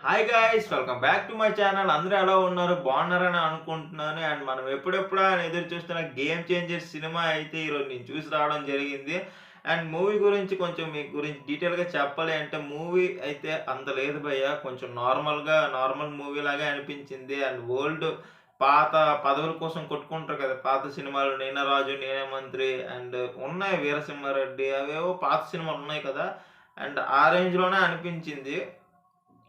Hi guys, welcome back to my channel. అందరూ ఎలా ఉన్నారు? బాగున్నారని అనుకుంటున్నాను. అండ్ మనం ఎప్పుడెప్పుడా అని ఎదురు చూస్తున్న గేమ్ చేంజర్ సినిమా అయితే ఈరోజు నేను చూసి రావడం జరిగింది. అండ్ మూవీ గురించి కొంచెం మీ గురించి డీటెయిల్‌గా చెప్పాలి అంటే మూవీ అయితే అంత లేదు భయ్య. కొంచెం నార్మల్ మూవీ లాగే అనిపించింది. అండ్ పాత పదవుల కోసం కొట్టుకుంటారు కదా! పాత సినిమాలు 'నేనే రాజు నేనే మంత్రి' అండ్ ఉన్నాయి 'వీరసింహారెడ్డి' అవేవో పాత సినిమాలు ఉన్నాయి కదా! అండ్ ఆ రేంజ్‌లోనే అనిపించింది.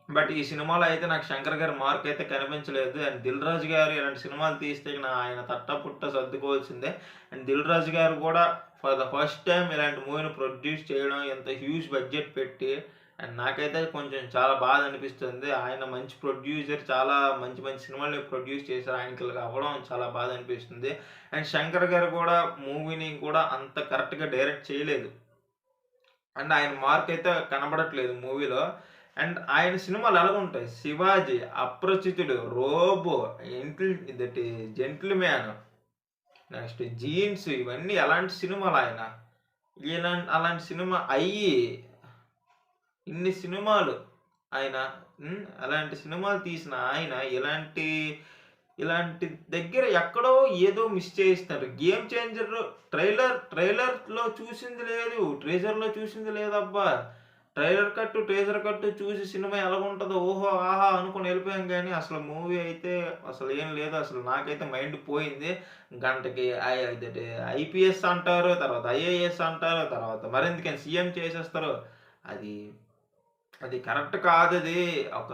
బట్ ఈ సినిమాలో అయితే నాకు 'శంకర్' గారి మార్క్ అయితే కనిపించలేదు. అండ్ 'దిల్ రాజు' గారు ఇలాంటి సినిమాలు తీస్తే ఆయన తట్టా పుట్టా సర్దుకోవాల్సిందే. అండ్ 'దిల్ రాజు' గారు కూడా ఫర్ ద ఫస్ట్ టైమ్ ఇలాంటి మూవీని ప్రొడ్యూస్ చేయడం ఇంత హ్యూజ్ బడ్జెట్ పెట్టి అండ్ నాకైతే కొంచెం చాలా బాధ అనిపిస్తుంది. ఆయన మంచి ప్రొడ్యూసర్, చాలా మంచి మంచి సినిమాలు ప్రొడ్యూస్ చేశారు. ఆయనకి ఇలాగ అవ్వడం చాలా బాధ అనిపిస్తుంది. అండ్ 'శంకర్' గారు కూడా మూవీని కూడా అంత కరెక్ట్‌గా డైరెక్ట్ చేయలేదు. అండ్ ఆయన మార్క్ అయితే కనబడట్లేదు మూవీలో. అండ్ ఆయన సినిమాలు ఎలాగుంటాయి 'శివాజీ', 'అప్రచితుడు', 'రోబో', ఇదటి 'జెంటిల్‌మ్యాన్', నెక్స్ట్ 'జీన్స్' ఇవన్నీ ఎలాంటి సినిమాలాయన. అలాంటి సినిమా 'అయ్యి' ఇన్ని సినిమాలు ఆయన అలాంటి సినిమాలు తీసిన ఆయన ఇలాంటి దగ్గర ఎక్కడో ఏదో మిస్ చేయిస్తున్నారు. 'గేమ్ చేంజర్' ట్రైలర్‌లో చూసింది లేదు. టీజర్‌లో చూసింది లేదబ్బా! టీజర్ కట్టు చూసి సినిమా ఎలాగుంటదో ఓహో! ఆహా! అనుకోని ఎళ్ళిపోయాం గానీ, అసలు మూవీ అయితే అసలేం లేదు. అసలు నాకైతే మైండ్ పోయింది. గంటకి ఇదేటి ఐపీఎస్ అంటారు, తర్వాత ఐఏఎస్ అంటారు, తర్వాత మరెందుకని సీఎం చేసేస్తారు. అది అది కరెక్ట్ కాదది. ఒక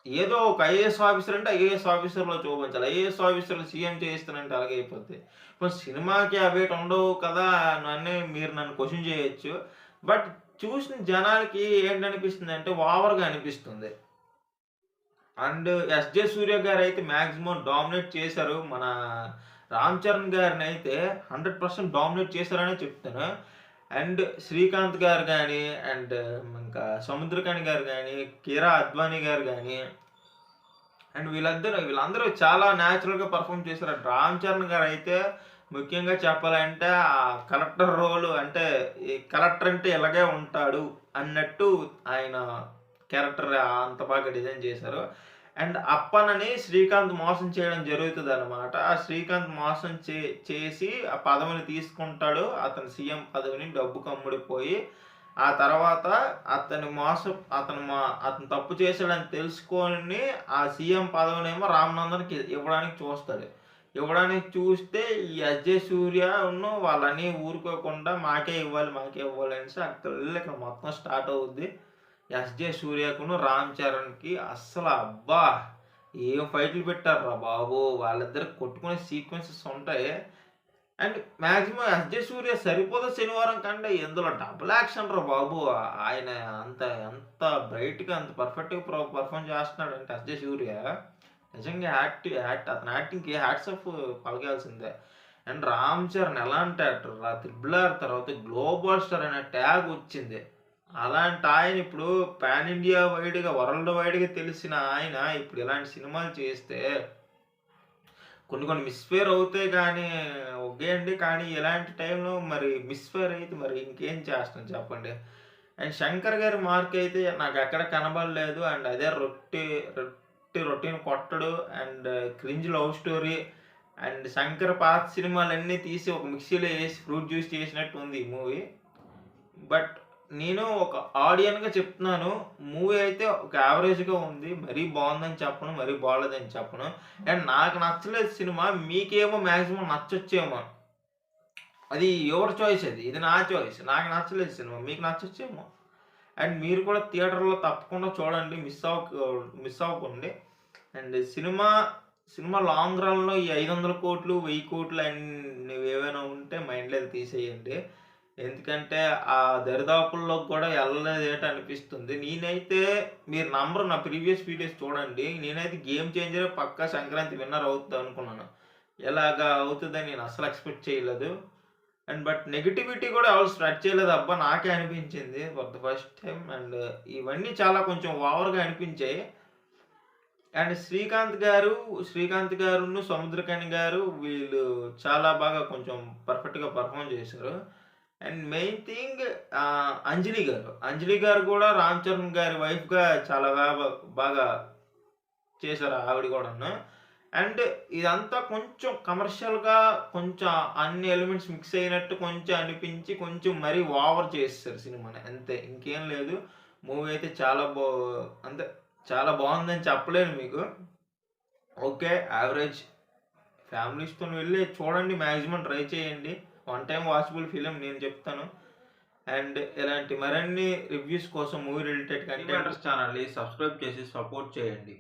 ఏదో ఒక ఐఏఎస్ ఆఫీసర్ అంటే ఐఏఎస్ ఆఫీసర్‌లో చూపించాలి. ఐఏఎస్ ఆఫీసర్‌ని సీఎం చేయిస్తానంటే అలాగైపోద్ది. ఇప్పుడు సినిమాకి అవేటి ఉండవు కదా! మీరు నన్ను క్వెషన్ చేయొచ్చు. బట్ చూసిన జనాలకి ఏంటనిపిస్తుందంటే ఓవర్‌గా అనిపిస్తుంది. అండ్ 'ఎస్‌జే సూర్య' గారైతే మాక్సిమం డామినేట్ చేశారు. మన 'రామ్ చరణ్' గారినైతే 100% డామినేట్ చేశారనే చెప్తాను. అండ్ 'శ్రీకాంత్' గారు గాని, అండ్ ఇంకా 'సముద్రఖని' గారు గాని, 'కిరా అద్వానీ' గారు గాని, అండ్ వీళ్ళందరూ చాలా న్యాచురల్‌గా పెర్ఫార్మ్ చేశారు. 'రామ్ చరణ్' గారైతే ముఖ్యంగా చెప్పాలంటే ఆ కలెక్టర్ రోల్ అంటే ఈ కలెక్టర్ అంటే ఇలాగే ఉంటాడు అన్నట్టు ఆయన క్యారెక్టర్ అంత బాగా డిజైన్ చేశారు. అండ్ అప్పన్నని శ్రీకాంత్ మోసం చేయడం జరుగుతదనమాట. ఆ శ్రీకాంత్ మోసం చేసి ఆ పదవిని తీసుకుంటాడు. అతను సీఎం పదవిని డబ్బుకి అమ్ముడుపోయి, ఆ తర్వాత అతను తప్పు చేశాడని తెలుసుకొని ఆ సీఎం పదవినేమో రామనందన్‌కి ఇవ్వడానికి చూస్తాడు. ఇవ్వడానికి చూస్తే ఈ 'ఎస్‌జే సూర్యను' వాళ్ళని ఊరుకోకుండా మాకే ఇవ్వాలి అనేసి అక్కడెళ్ళి ఇక్కడ మొత్తం స్టార్ట్ అవుద్ది. 'ఎస్‌జే సూర్యకును, రామ్ చరణ్‌కి' అబ్బా! ఏం ఫైట్‌లు పెట్టారురా బాబు! వాళ్ళిద్దరు కొట్టుకునే సీక్వెన్సెస్ ఉంటాయి. అండ్ మాక్సిమం 'ఎస్‌జే సూర్య' సరిపోదు శనివారం కంటే ఇందులో డబుల్ యాక్షన్ రా బాబు! ఆయన ఎంత బ్రైట్‌గా అంత పర్ఫెక్ట్‌గా పెర్ఫార్మ్ చేస్తున్నాడంటే 'ఎస్‌జే సూర్య' నిజంగా అతని యాక్టింగ్‌కి హ్యాట్స్ ఆఫ్ పలకాల్సిందే. అండ్ 'రామ్ చరణ్' ఎలాంటి యాక్టర్ 'త్రిబుల్ ఆర్' తర్వాత గ్లోబల్ స్టార్ అనే ట్యాగ్ వచ్చింది. అలాంటి ఆయన ఇప్పుడు పాన్ ఇండియా వరల్డ్ వైడ్‌గా తెలిసిన ఆయన ఇప్పుడు ఇలాంటి సినిమాలు చేస్తే కొన్ని మిస్‌ఫేర్ అవుతాయి గానీ ఓకే అండి. కానీ ఇలాంటి టైంలో మరి మిస్‌ఫేర్ అయితే మరి ఇంకేం చేస్తాం చెప్పండి. అండ్ 'శంకర్' గారి మార్క్ అయితే నాకెక్కడ కనబడలేదు. అండ్ అదే రొటీన్ కొట్టడు and cringe love story and 'Shankar' పాత సినిమాలన్నీ తీసి ఒక మిక్సీలో ఏసి ఫ్రూట్ జ్యూస్ చేసినట్టు ఉంది ఈ మూవీ. బట్ నేను ఒక ఆడియన్‌గా చెప్తున్నాను. మూవీ అయితే ఒక యావరేజ్‌గా ఉంది. మరీ బావుందని చెప్పను. మరీ బాలేదని చెప్పను. అండ్ నాకు నచ్చలేదు సినిమా. మీకేమో మాక్సిమం నచ్చొచ్చేమో. అది యువర్ చాయిస్ అది. ఇది నా చాయిస్. నాకు నచ్చలేదు సినిమా. మీకు నచ్చొచ్చేమో. అండ్ మీరు కూడా థియేటర్‌లో తప్పకుండా చూడండి. మిస్ అవ్వకండి. అండ్ సినిమా లాంగ్ రన్‌లో ఈ 500,00,00,000, 1000,00,00,000 ఏవైనా ఉంటే మైండ్‌లో తీసేయండి. ఎందుకంటే ఆ దరిదాపుల్లోకి కూడా ఎళ్ళలేదేటో అనిపిస్తుంది. నేనైతే మీరు నమ్మరు, నా ప్రీవియస్ వీడియోస్ చూడండి. నేనైతే 'గేమ్ చేంజర్' పక్కా సంక్రాంతి విన్నర్ అవుతదనుకున్నాను. ఇలాగా అవుతదని నేను అస్సలు ఎక్స్‌పెక్ట్ చేయలేదు. బట్ నెగటివిటీ కూడా ఎవరు స్ప్రెడ్ చేయలేదబ్బా! నాకే అనిపించింది for the first time. And ఇవన్నీ చాలా కొంచెం ఓవర్‌గా అనిపించాయి. అండ్ 'శ్రీకాంత్' గారును, 'సముద్రఖని' గారు వీళ్ళు చాలా బాగా కొంచెం పర్ఫెక్ట్‌గా పెర్ఫార్మ్ చేశారు. అండ్ మెయిన్ థింగ్ అంజలి గారు కూడా రామ్ చరణ్ గారి వైఫ్‌గా చాలా బాగా చేశారు ఆవిడ కూడాను. అండ్ ఇదంతా కొంచెం కమర్షియల్‌గా కొంచెం అన్ని ఎలిమెంట్స్ మిక్స్ అయినట్టు కొంచెం అనిపించి కొంచెం మరీ ఓవర్ చేసేసారు సినిమాని అంతే. ఇంకేం లేదు. మూవీ అయితే అంతే చాలా బావుందని చెప్పలేను మీకు. ఓకే. యావరేజ్ ఫ్యామిలీస్‌తోని వెళ్లి చూడండి, మాక్సిమం ట్రై చేయండి. వన్ టైమ్ వాచబుల్ ఫిల్మ్ నేను చెప్తాను. అండ్ ఇలాంటి మరిన్ని రివ్యూస్ కోసం మూవీ రిలేటెడ్ కంటెంట్ ఛానల్‌ని సబ్స్క్రైబ్ చేసి సపోర్ట్ చేయండి.